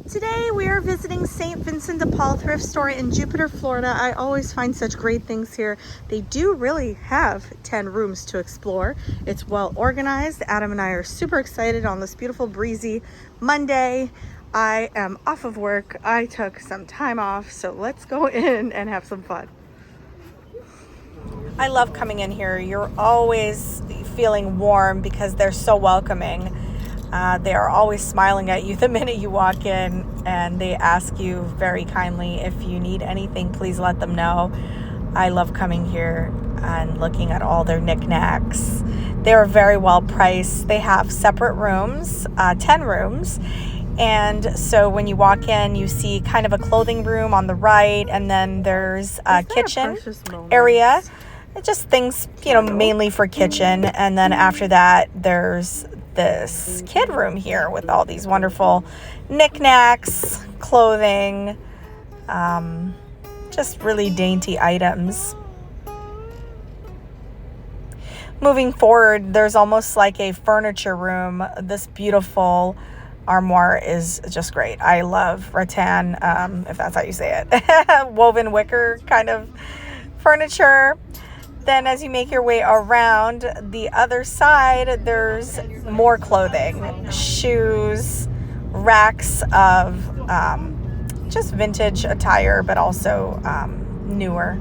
Today we are visiting St. Vincent de Paul thrift store in Jupiter, Florida. I always find such great things here. They do really have 10 rooms to explore. It's well organized. Adam and I are super excited on this beautiful breezy Monday. I am off of work. I took some time off, so let's go in and have some fun. I love coming in here. You're always feeling warm because they're so welcoming. They are always smiling at you the minute you walk in, and they ask you very kindly, if you need anything, please let them know. I love coming here and looking at all their knickknacks. They are very well priced. They have separate rooms, 10 rooms. And so when you walk in, you see kind of a clothing room on the right, and then there's a kitchen area. Just things, mainly for kitchen. And then after that, there's this kid room here with all these wonderful knickknacks, clothing, just really dainty items. Moving forward, there's almost like a furniture room. This beautiful armoire is just great. I love rattan, if that's how you say it, woven wicker kind of furniture. Then as you make your way around the other side, there's more clothing, shoes, racks of just vintage attire, but also newer.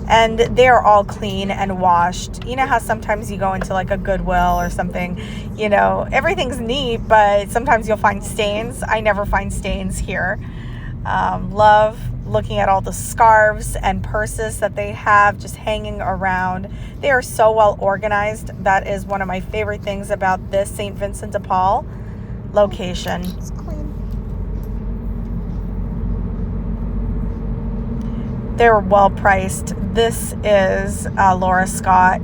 And they're all clean and washed. You know how sometimes you go into like a Goodwill or something, everything's neat, but sometimes you'll find stains. I never find stains here. Love looking at all the scarves and purses that they have just hanging around. They are so well organized. That is one of my favorite things about this St. Vincent de Paul location. It's clean. They're well priced. This is Laura Scott.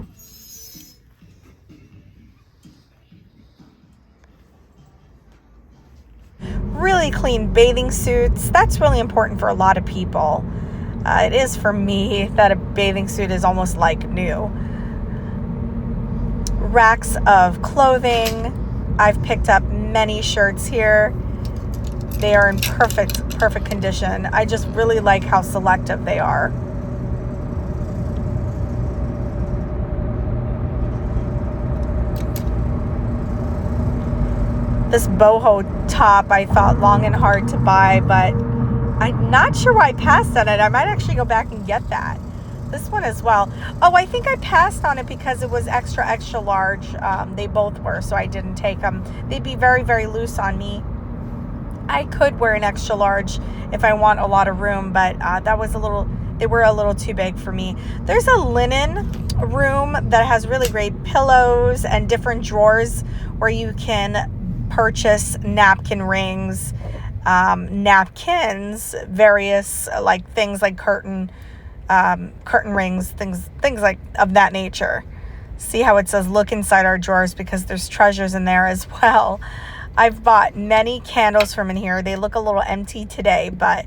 Really clean bathing suits. That's really important for a lot of people. It is for me that a bathing suit is almost like new. Racks of clothing. I've picked up many shirts here. They are in perfect condition. I just really like how selective they are. This boho top I thought long and hard to buy, but I'm not sure why I passed on it. I might actually go back and get that. This one as well. Oh, I think I passed on it because it was extra large. They both were, so I didn't take them. They'd be very, very loose on me. I could wear an extra large if I want a lot of room, but they were a little too big for me. There's a linen room that has really great pillows and different drawers where you can purchase napkin rings, napkins, various like things like curtain rings, things like of that nature. See how it says look inside our drawers, because there's treasures in there as well. I've bought many candles from in here. They look a little empty today, but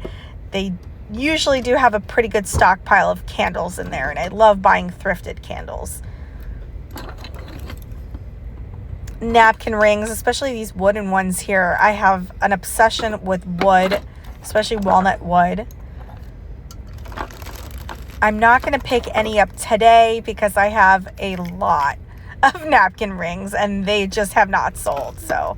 they usually do have a pretty good stockpile of candles in there, and I love buying thrifted candles. Napkin rings, especially these wooden ones here. I have an obsession with wood, especially walnut wood. I'm not going to pick any up today because I have a lot of napkin rings and they just have not sold. So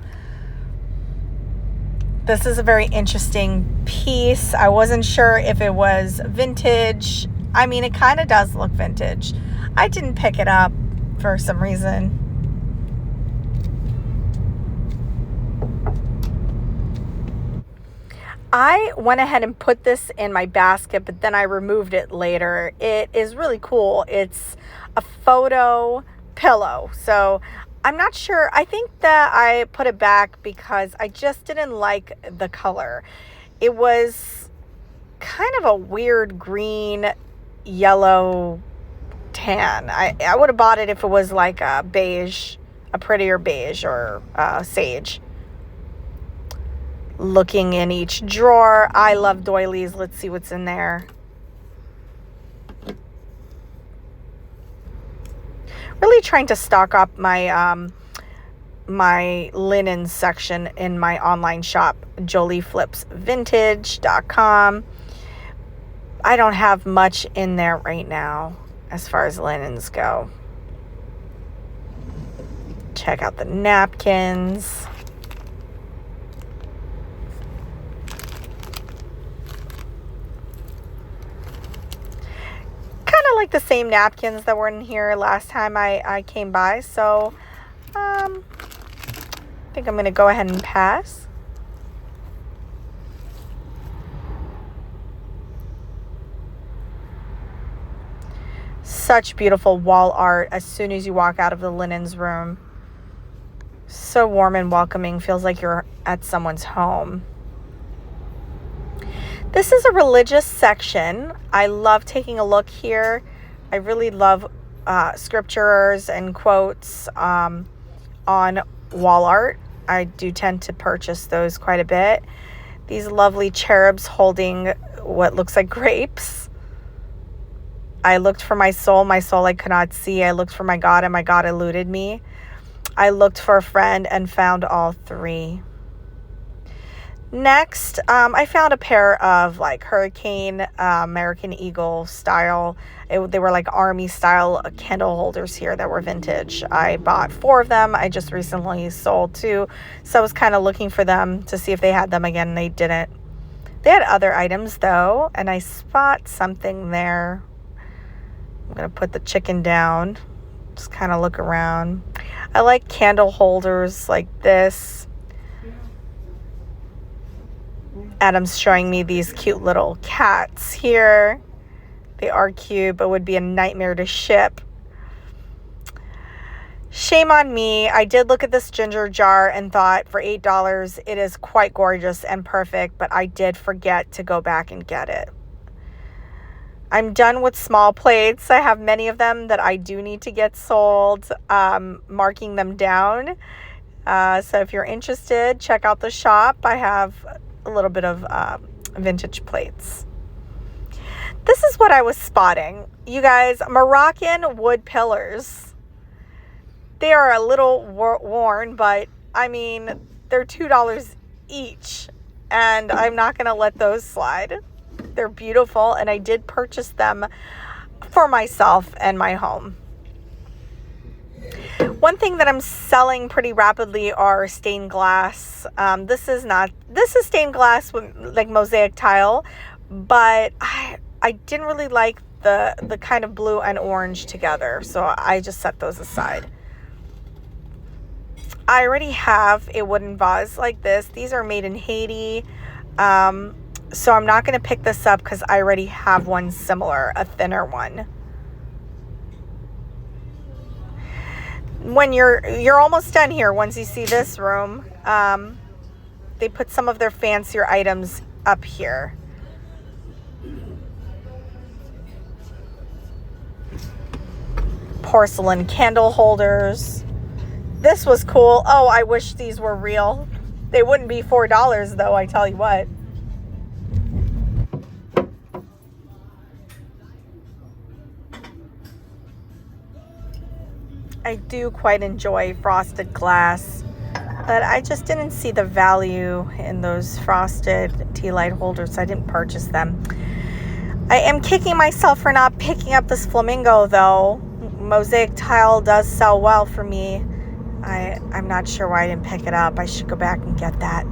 this is a very interesting piece. I wasn't sure if it was vintage. I mean, it kind of does look vintage. I didn't pick it up for some reason. I went ahead and put this in my basket, but then I removed it later. It is really cool. It's a photo pillow. So I'm not sure. I think that I put it back because I just didn't like the color. It was kind of a weird green, yellow, tan. I would have bought it if it was like a beige, a prettier beige or sage. Looking in each drawer. I love doilies. Let's see what's in there. Really trying to stock up my my linen section in my online shop, jolieflipsvintage.com. I don't have much in there right now as far as linens go. Check out the napkins. Kind of like the same napkins that were in here last time I came by, so I think I'm going to go ahead and pass. Such beautiful wall art as soon as you walk out of the linens room. So warm and welcoming, feels like you're at someone's home. This is a religious section. I love taking a look here. I really love scriptures and quotes on wall art. I do tend to purchase those quite a bit. These lovely cherubs holding what looks like grapes. I looked for my soul I could not see. I looked for my God, and my God eluded me. I looked for a friend and found all three. Next, I found a pair of like Hurricane American Eagle style. They were like army style candle holders here that were vintage. I bought 4 of them. I just recently sold 2. So I was kind of looking for them to see if they had them again. They didn't. They had other items though, and I spot something there. I'm going to put the chicken down. Just kind of look around. I like candle holders like this. Adam's showing me these cute little cats here. They are cute, but would be a nightmare to ship. Shame on me. I did look at this ginger jar and thought for $8, it is quite gorgeous and perfect, but I did forget to go back and get it. I'm done with small plates. I have many of them that I do need to get sold, marking them down. So if you're interested, check out the shop. I have a little bit of vintage plates. This is what I was spotting. You guys, Moroccan wood pillars. They are a little worn, but I mean, they're $2 each, and I'm not going to let those slide. They're beautiful, and I did purchase them for myself and my home. One thing that I'm selling pretty rapidly are stained glass. This is stained glass with like mosaic tile, but I didn't really like the kind of blue and orange together, so I just set those aside. I already have a wooden vase like this. These are made in Haiti. So I'm not going to pick this up because I already have one similar, a thinner one. When you're almost done here, once you see this room, they put some of their fancier items up here. Porcelain candle holders. This was cool. Oh, I wish these were real. They wouldn't be $4 though, I tell you what. I do quite enjoy frosted glass, but I just didn't see the value in those frosted tea light holders, so I didn't purchase them. I am kicking myself for not picking up this flamingo though. Mosaic tile does sell well for me. I'm not sure why I didn't pick it up. I should go back and get that.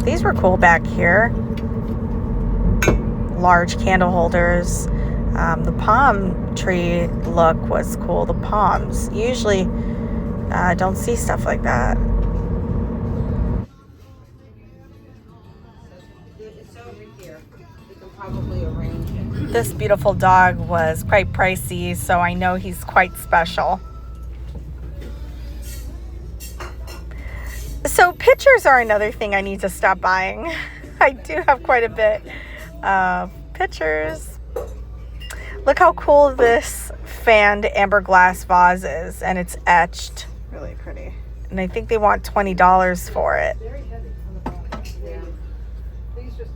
These were cool back here. Large candle holders. The palm tree look was cool. The palms. Usually I don't see stuff like that. It's over here. We can probably arrange it. This beautiful dog was quite pricey, so I know he's quite special. So pictures are another thing I need to stop buying. I do have quite a bit of pictures. Look how cool this fanned amber glass vase is, and it's etched. Really pretty. And I think they want $20 for it. Very heavy on the bottom. Yeah. These just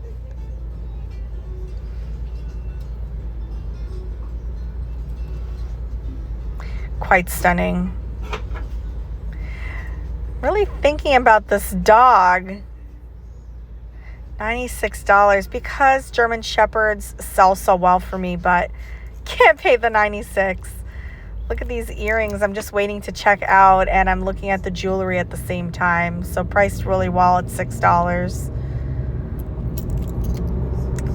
quite stunning. Really thinking about this dog. $96 because German Shepherds sell so well for me, but can't pay the $96. Look at these earrings. I'm just waiting to check out, and I'm looking at the jewelry at the same time. So priced really well at $6.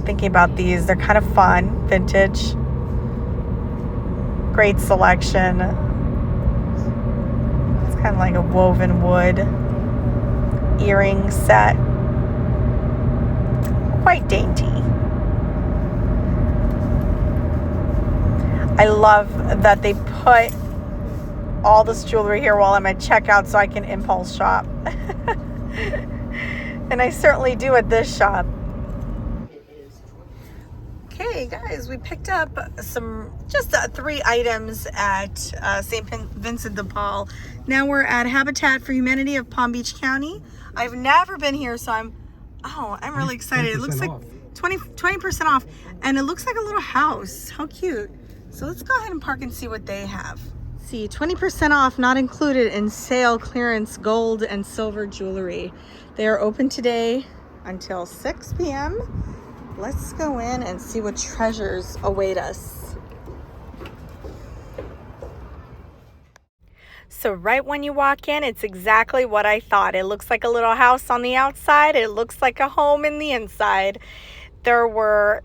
Thinking about these. They're kind of fun. Vintage. Great selection. It's kind of like a woven wood earring set. Quite dainty. I love that they put all this jewelry here while I'm at checkout so I can impulse shop. And I certainly do at this shop. Okay, guys, we picked up just 3 items at St. Vincent de Paul. Now we're at Habitat for Humanity of Palm Beach County. I've never been here, so I'm really excited. It looks like 20% off, and it looks like a little house. How cute. So let's go ahead and park and see what they have. See, 20% off, not included in sale clearance gold and silver jewelry. They are open today until 6 p.m. Let's go in and see what treasures await us. So right when you walk in, it's exactly what I thought. It looks like a little house on the outside. It looks like a home in the inside. There were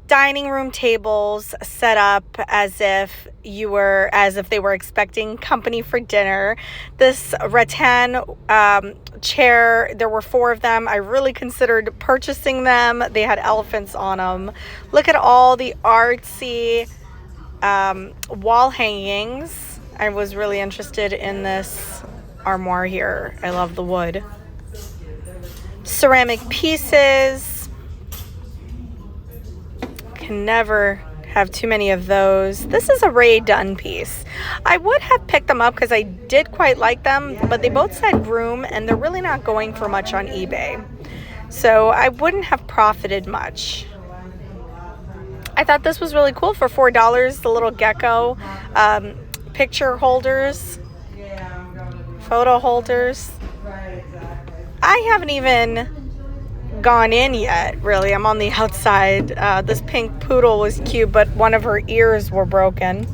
dining room tables set up as if they were expecting company for dinner. This rattan chair, there were 4 of them. I really considered purchasing them. They had elephants on them. Look at all the artsy wall hangings. I was really interested in this armoire here. I love the wood. Ceramic pieces. Can never have too many of those. This is a Ray Dunn piece. I would have picked them up because I did quite like them, but they both said groom, and they're really not going for much on eBay. So I wouldn't have profited much. I thought this was really cool for $4. The little gecko picture holders, photo holders. I haven't even gone in yet, really. I'm on the outside. This pink poodle was cute, but one of her ears were broken.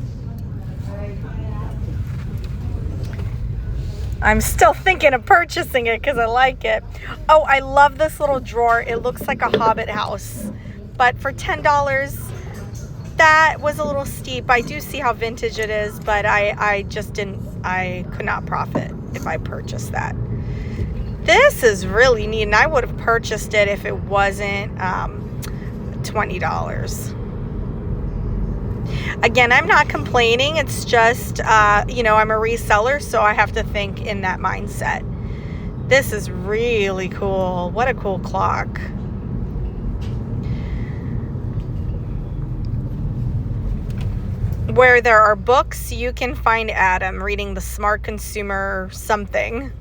I'm still thinking of purchasing it because I like it. Oh, I love this little drawer. It looks like a Hobbit house, but for $10, that was a little steep. I do see how vintage it is, but I could not profit if I purchased that. This is really neat, and I would have purchased it if it wasn't $20. Again, I'm not complaining. It's just, I'm a reseller, so I have to think in that mindset. This is really cool. What a cool clock. Where there are books, you can find Adam reading The Smart Consumer something.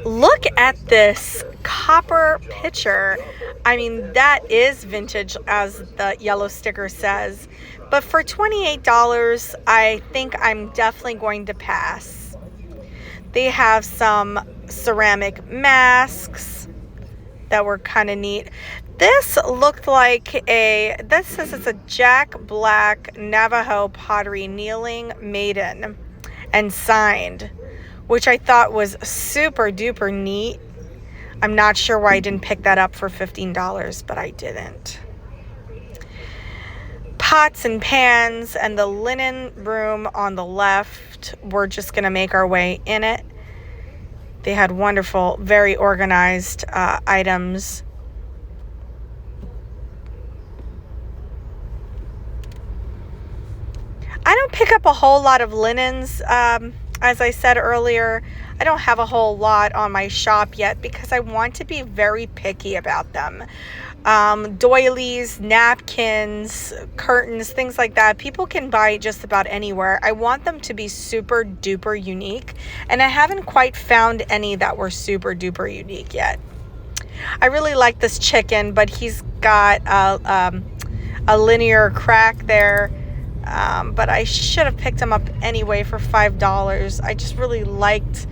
Look at this copper pitcher. I mean, that is vintage, as the yellow sticker says. But for $28, I think I'm definitely going to pass. They have some ceramic masks that were kind of neat. This looked like this says it's a Jack Black Navajo pottery kneeling maiden and signed, which I thought was super duper neat. I'm not sure why I didn't pick that up for $15, but I didn't. Pots and pans and the linen room on the left. We're just gonna make our way in it. They had wonderful, very organized items. I don't pick up a whole lot of linens. As I said earlier, I don't have a whole lot on my shop yet because I want to be very picky about them. Doilies, napkins, curtains, things like that. People can buy just about anywhere. I want them to be super duper unique, and I haven't quite found any that were super duper unique yet. I really like this chicken, but he's got a linear crack there. But I should have picked them up anyway for $5. I just really liked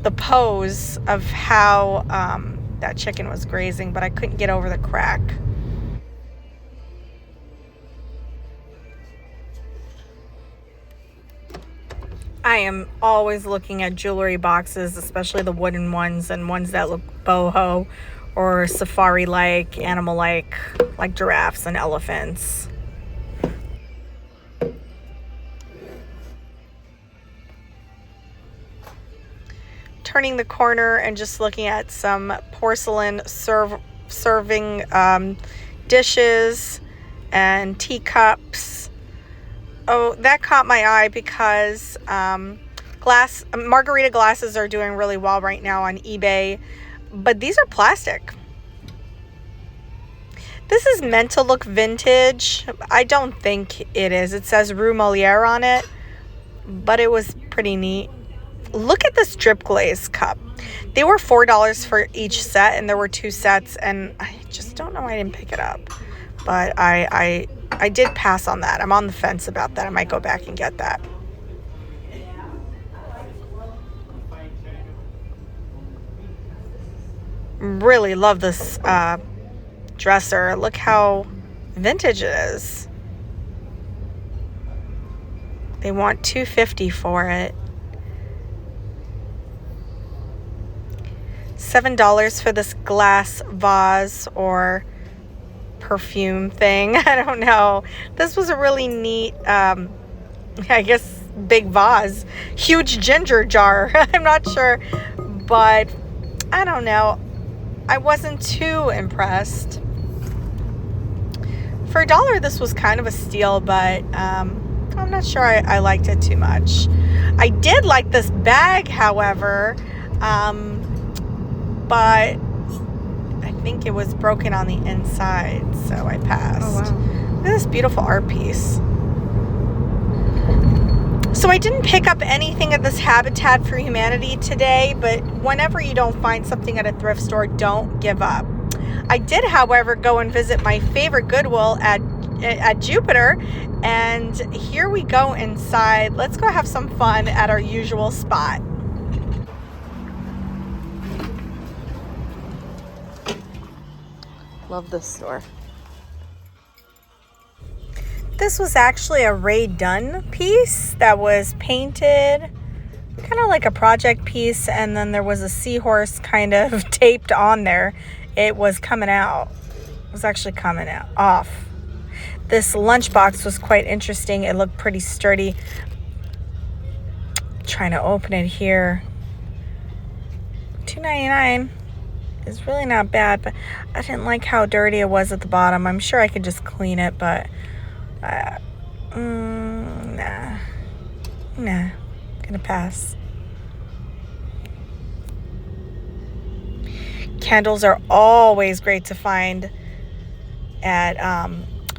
the pose of how that chicken was grazing, but I couldn't get over the crack. I am always looking at jewelry boxes, especially the wooden ones and ones that look boho or safari-like, animal-like, like giraffes and elephants. Turning the corner and just looking at some porcelain serving dishes and teacups. Oh, that caught my eye because margarita glasses are doing really well right now on eBay, but these are plastic. This is meant to look vintage. I don't think it is. It says Rue Moliere on it, but it was pretty neat. Look at this drip glaze cup. They were $4 for each set, and there were 2 sets, and I just don't know why I didn't pick it up. But I did pass on that. I'm on the fence about that. I might go back and get that. Really love this dresser. Look how vintage it is. They want $250 for it. $7 for this glass vase or perfume thing. I don't know. This was a really neat, I guess, big vase. Huge ginger jar. I'm not sure, but I don't know. I wasn't too impressed. For $1, this was kind of a steal, but I'm not sure I liked it too much. I did like this bag, however, but I think it was broken on the inside, so I passed. Oh, wow. Look at this beautiful art piece. So I didn't pick up anything at this Habitat for Humanity today, but whenever you don't find something at a thrift store, don't give up. I did, however, go and visit my favorite Goodwill at Jupiter, and here we go inside. Let's go have some fun at our usual spot. Love this store. This was actually a Ray Dunn piece that was painted kind of like a project piece, and then there was a seahorse kind of taped on there. It was coming out. It was actually coming out off. This lunchbox was quite interesting. It looked pretty sturdy. Trying to open it here. $2.99 is really not bad, but I didn't like how dirty it was at the bottom. I'm sure I could just clean it, but nah, gonna pass. Candles are always great to find at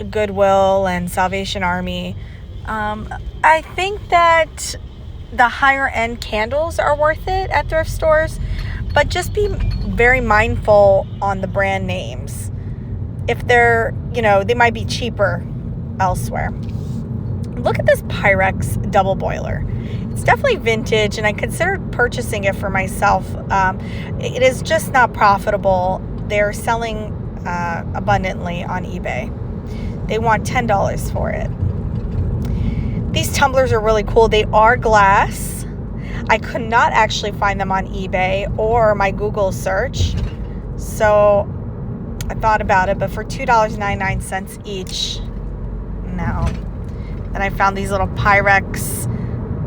Goodwill and Salvation Army. I think that the higher end candles are worth it at thrift stores, but just be very mindful on the brand names. If they're, they might be cheaper elsewhere. Look at this Pyrex double boiler. It's definitely vintage, and I considered purchasing it for myself. It is just not profitable. They're selling abundantly on eBay. They want $10 for it. These tumblers are really cool. They are glass. I could not actually find them on eBay or my Google search, so I thought about it, but for $2.99 each, no. Then I found these little Pyrex.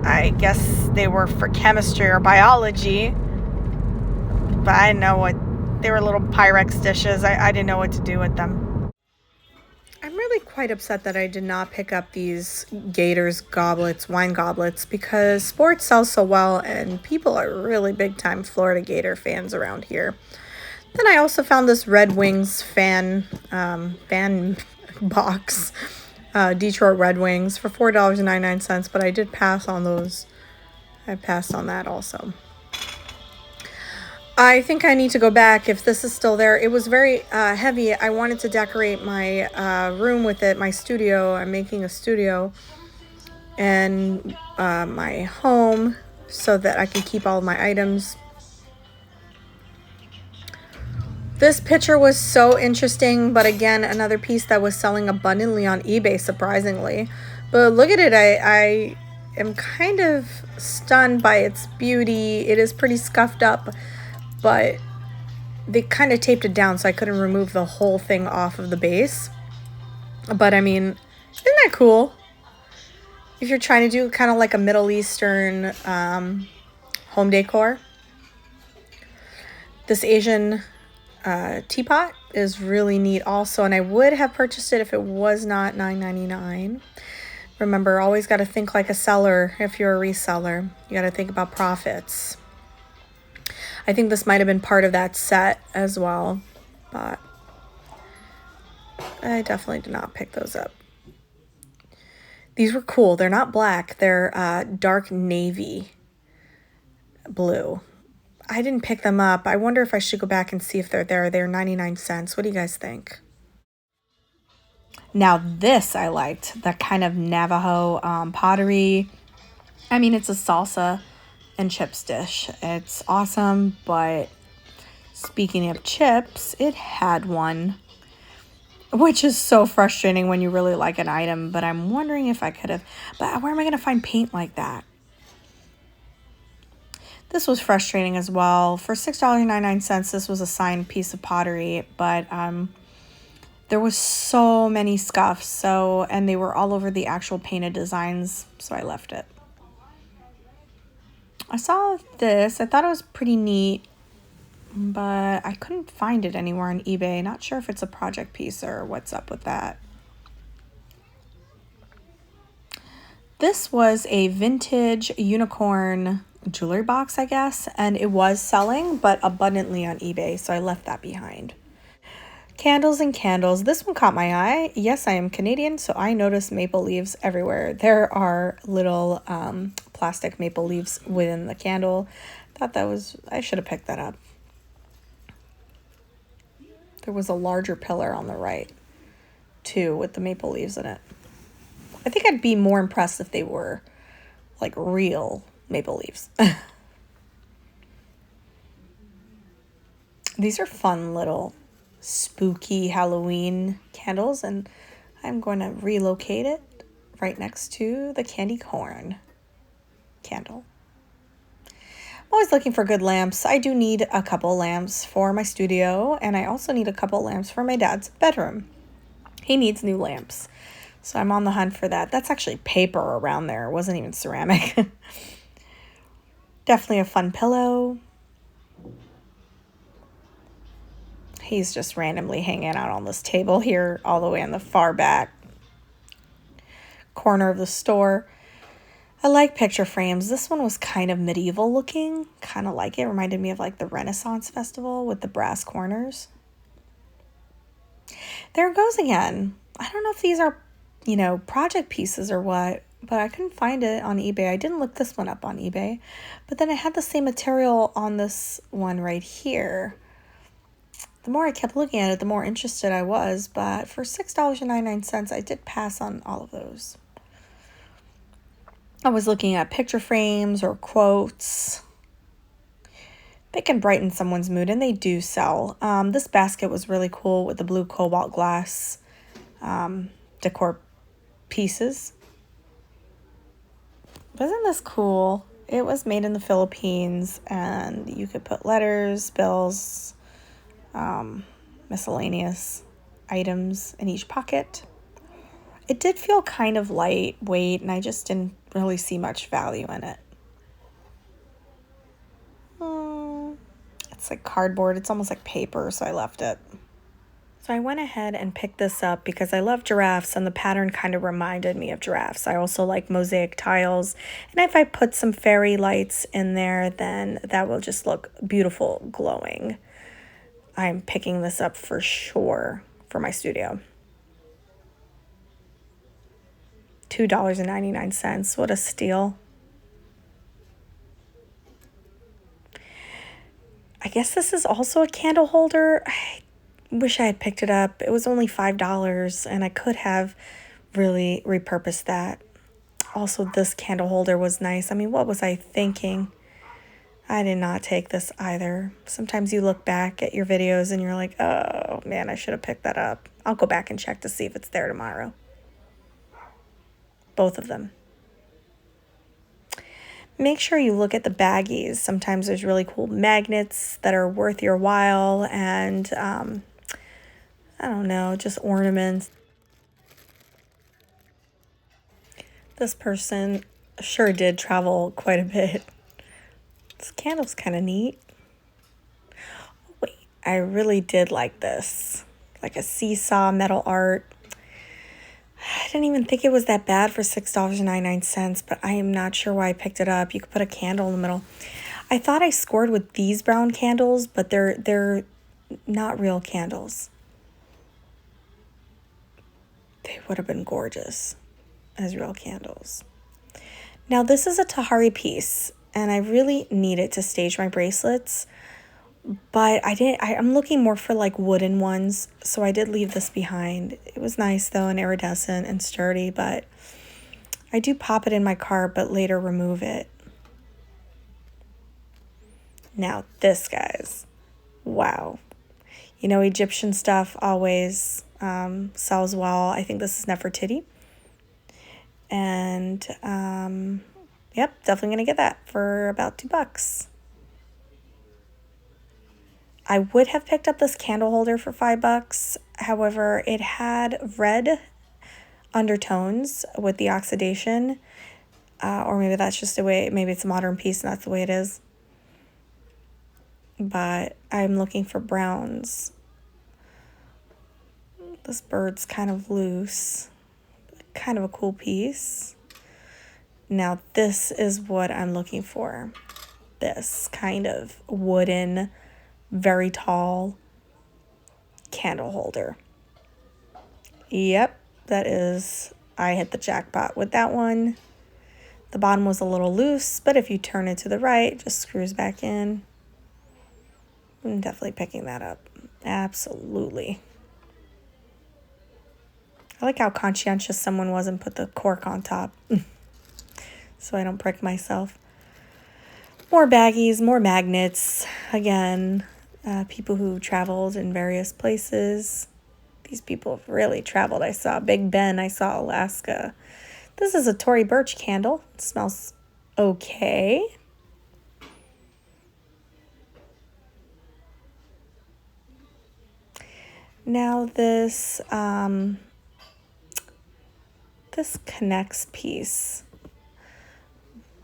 I guess they were for chemistry or biology, but I didn't know what, they were little Pyrex dishes. I didn't know what to do with them. I'm really quite upset that I did not pick up these Gators goblets, wine goblets, because sports sells so well and people are really big time Florida Gator fans around here. Then I also found this Red Wings fan box, Detroit Red Wings for $4.99, but I did pass on those. I passed on that also. I think I need to go back if this is still there. It was very heavy. I wanted to decorate my room with it, my studio. I'm making a studio. in my home so that I can keep all of my items. This picture was so interesting, but again, another piece that was selling abundantly on eBay, surprisingly. But look at it, I am kind of stunned by its beauty. It is pretty scuffed up, but they kind of taped it down so I couldn't remove the whole thing off of the base. But I mean, isn't that cool? If you're trying to do kind of like a Middle Eastern home decor. This Asian teapot is really neat also, and I would have purchased it if it was not $9.99. Remember, always got to think like a seller. If you're a reseller, you got to think about profits. I think this might have been part of that set as well, but I definitely did not pick those up. These were cool. They're not black. They're dark navy blue. I didn't pick them up. I wonder if I should go back and see if they're there. They're 99 cents. What do you guys think? Now this I liked. That kind of Navajo pottery. I mean, it's a salsa and chips dish. It's awesome, but speaking of chips, it had one, which is so frustrating when you really like an item, but I'm wondering if I could have, but where am I going to find paint like that? This was frustrating as well. For $6.99, this was a signed piece of pottery, but there was so many scuffs, and they were all over the actual painted designs, so I left it. I saw this. I thought it was pretty neat, but I couldn't find it anywhere on eBay. Not sure if it's a project piece or what's up with that. This was a vintage unicorn jewelry box, I guess, and it was selling, but abundantly on eBay, so I left that behind. Candles and candles. This one caught my eye. Yes, I am Canadian, so I noticed maple leaves everywhere. There are little plastic maple leaves within the candle. I should have picked that up. There was a larger pillar on the right, too, with the maple leaves in it. I think I'd be more impressed if they were, like, real maple leaves. These are fun little spooky Halloween candles, and I'm going to relocate it right next to the candy corn candle. I'm always looking for good lamps. I do need a couple lamps for my studio, and I also need a couple lamps for my dad's bedroom. He needs new lamps, so I'm on the hunt for that. That's actually paper around there. It wasn't even ceramic. Definitely a fun pillow. He's just randomly hanging out on this table here all the way in the far back corner of the store. I like picture frames. This one was kind of medieval looking. Kind of like it. Reminded me of like the Renaissance Festival with the brass corners. There it goes again. I don't know if these are, project pieces or what, but I couldn't find it on eBay. I didn't look this one up on eBay, but then I had the same material on this one right here. The more I kept looking at it, the more interested I was, but for $6.99, I did pass on all of those. I was looking at picture frames or quotes. They can brighten someone's mood, and they do sell. This basket was really cool with the blue cobalt glass decor pieces. Wasn't this cool? It was made in the Philippines, and you could put letters, bills, miscellaneous items in each pocket. It did feel kind of lightweight, and I just didn't really see much value in it. It's like cardboard. It's almost like paper, so I left it. So I went ahead and picked this up because I love giraffes, and the pattern kind of reminded me of giraffes. I also like mosaic tiles, and if I put some fairy lights in there, then that will just look beautiful, glowing. I'm picking this up for sure for my studio. $2.99. What a steal. I guess this is also a candle holder. I wish I had picked it up. It was only $5, and I could have really repurposed that. Also, this candle holder was nice. I mean, what was I thinking? I did not take this either. Sometimes you look back at your videos and you're like, oh man, I should have picked that up. I'll go back and check to see if it's there tomorrow. Both of them. Make sure you look at the baggies. Sometimes there's really cool magnets that are worth your while, and I don't know, just ornaments. This person sure did travel quite a bit. This candle's kind of neat. Wait, I really did like this. Like a seesaw metal art. I didn't even think it was that bad for $6.99, but I am not sure why I picked it up. You could put a candle in the middle. I thought I scored with these brown candles, but they're not real candles. They would have been gorgeous as real candles. Now this is a Tahari piece, and I really need it to stage my bracelets, but I'm looking more for like wooden ones, so I did leave this behind. It was nice though, and iridescent and sturdy, but I do pop it in my car, but later remove it. Now this, guys, wow. You know, Egyptian stuff always sells well. I think this is Nefertiti. And yep, definitely gonna get that for about $2. I would have picked up this candle holder for $5. However, it had red undertones with the oxidation, or maybe that's just the way, maybe it's a modern piece and that's the way it is. But I'm looking for browns. This bird's kind of loose, kind of a cool piece. Now this is what I'm looking for. This kind of wooden, very tall candle holder. Yep, that is, I hit the jackpot with that one. The bottom was a little loose, but if you turn it to the right, it just screws back in. I'm definitely picking that up. Absolutely. I like how conscientious someone was and put the cork on top so I don't prick myself. More baggies, more magnets. Again, people who traveled in various places. These people have really traveled. I saw Big Ben. I saw Alaska. This is a Tory Burch candle. It smells okay. Now this this Connects piece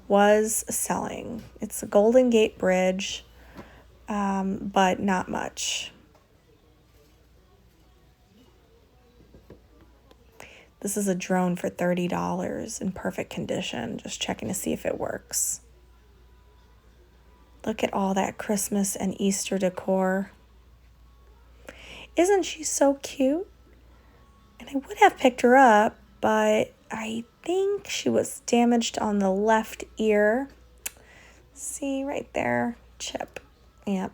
was selling. It's a Golden Gate Bridge, but not much. This is a drone for $30 in perfect condition. Just checking to see if it works. Look at all that Christmas and Easter decor. Isn't she so cute? And I would have picked her up, but I think she was damaged on the left ear. See right there, chip. Yep.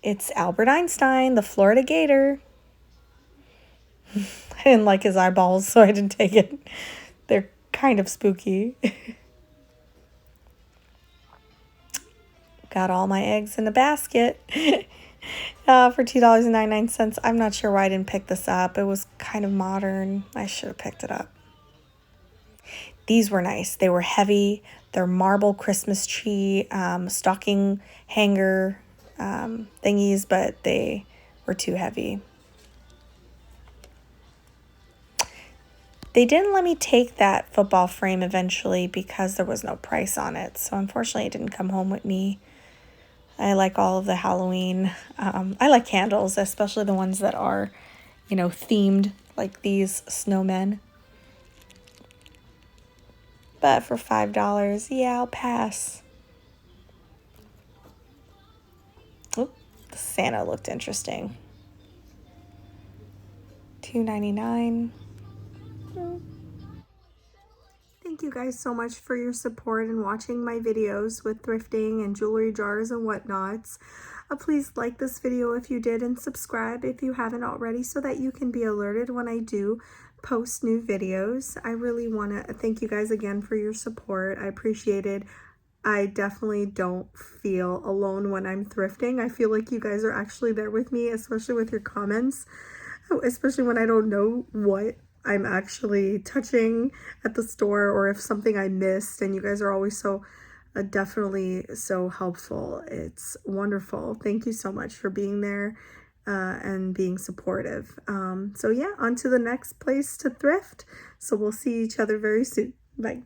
It's Albert Einstein, the Florida Gator. I didn't like his eyeballs, so I didn't take it. They're kind of spooky. Got all my eggs in a basket. For $2.99. I'm not sure why I didn't pick this up. It was kind of modern. I should have picked it up. These were nice. They were heavy. They're marble Christmas tree stocking hanger thingies, but they were too heavy. They didn't let me take that football frame eventually because there was no price on it. So unfortunately, it didn't come home with me. I like all of the Halloween. I like candles, especially the ones that are, you know, themed, like these snowmen. But for $5, yeah, I'll pass. Oop, the Santa looked interesting. $2.99. Thank you guys so much for your support and watching my videos with thrifting and jewelry jars and whatnots. Please like this video if you did and subscribe if you haven't already so that you can be alerted when I do post new videos. I really want to thank you guys again for your support. I appreciate it. I definitely don't feel alone when I'm thrifting. I feel like you guys are actually there with me, especially with your comments, especially when I don't know what I'm actually touching at the store or if something I missed, and you guys are always so definitely so helpful. It's wonderful. Thank you so much for being there and being supportive. So yeah, on to the next place to thrift. So we'll see each other very soon. Bye.